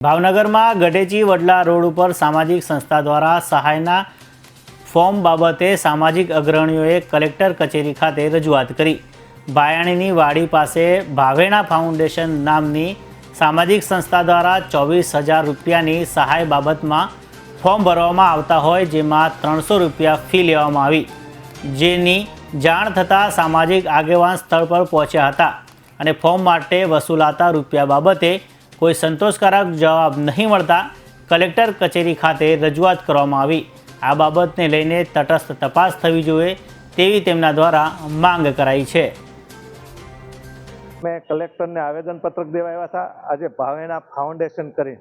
ભાવનગરમાં ગઢેચી વડલા રોડ ઉપર સામાજિક સંસ્થા દ્વારા સહાયના ફોર્મ બાબતે સામાજિક અગ્રણીઓએ કલેક્ટર કચેરી ખાતે રજૂઆત કરી। બાયણીની વાડી પાસે ભાવેણા ફાઉન્ડેશન નામની સામાજિક સંસ્થા દ્વારા 24,000 રૂપિયાની સહાય બાબતમાં ફોર્મ ભરવામાં આવતા હોય, જેમાં 300 રૂપિયા ફી લેવામાં આવી, જેની જાણ થતાં સામાજિક આગેવાન સ્થળ પર પહોંચ્યા હતા અને ફોર્મ માટે વસૂલાતા રૂપિયા બાબતે કોઈ સંતોષકારક જવાબ નહીં મળતા કલેક્ટર કચેરી ખાતે રજૂઆત કરવામાં આવી। આ બાબતને લઈને તટસ્થ તપાસ થવી જોઈએ તેવી તેમના દ્વારા માંગ કરાઈ છે। મેં કલેક્ટરને આવેદનપત્રક દેવા આવ્યા હતા। આજે ભાવેણા ફાઉન્ડેશન કરી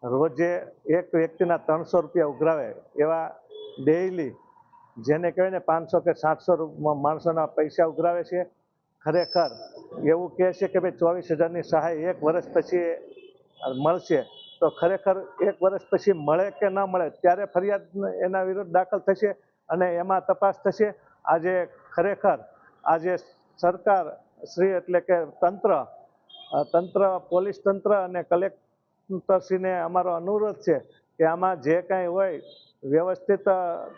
રોજે એક વ્યક્તિના 300 રૂપિયા ઉઘરાવે એવા ડેઇલી જેને કહેવાય ને 500 કે 700 માણસોના પૈસા ઉઘરાવે છે। ખરેખર એવું કહે છે કે ભાઈ 24,000ની સહાય 1 વર્ષ પછી મળશે, તો ખરેખર 1 વર્ષ પછી મળે કે ન મળે ત્યારે ફરિયાદ એના વિરુદ્ધ દાખલ થશે અને એમાં તપાસ થશે। આજે ખરેખર આજે સરકાર શ્રી એટલે કે તંત્ર પોલીસ તંત્ર અને કલેક્ટરશ્રીને અમારો અનુરોધ છે કે આમાં જે કાંઈ હોય વ્યવસ્થિત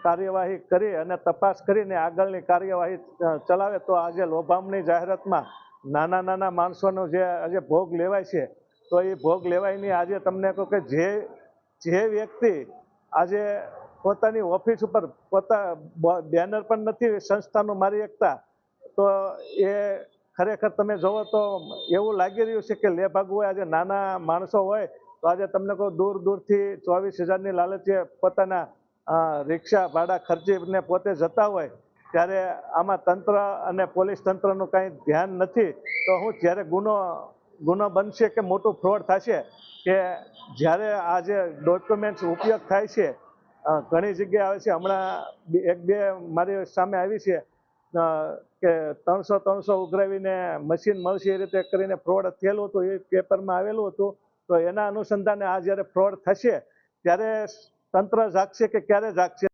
કાર્યવાહી કરી અને તપાસ કરીને આગળની કાર્યવાહી ચલાવે તો આજે લોભામણી જાહેરાતમાં નાના માણસોનો જે આજે ભોગ લેવાય છે, તો એ ભોગ લેવાયની આજે તમને કહું કે જે વ્યક્તિ આજે પોતાની ઓફિસ ઉપર બેનર પણ નથી સંસ્થાનું મારી શકતા, તો એ ખરેખર તમે જોવો તો એવું લાગી રહ્યું છે કે લેભાગુ હોય। આજે નાના માણસો હોય તો આજે તમને કહું દૂરથી 24,000ની લાલચે પોતાના રિક્ષા ભાડા ખર્ચીને પોતે જતા હોય, ત્યારે આમાં તંત્ર અને પોલીસ તંત્રનું કાંઈ ધ્યાન નથી। તો હું જ્યારે ગુનો બનશે કે મોટું ફ્રોડ થશે કે જ્યારે આ જે ડોક્યુમેન્ટ્સ ઉપયોગ થાય છે, ઘણી જગ્યાએ આવે છે, હમણાં 1-2 મારી સામે આવી છે કે 300 ઉઘરાવીને મશીન મળશે એ રીતે કરીને ફ્રોડ થયેલું હતું, એ પેપરમાં આવેલું હતું। તો એના અનુસંધાને આ જ્યારે ફ્રોડ થશે ત્યારે તંત્ર જાગશે કે ક્યારે જાગશે।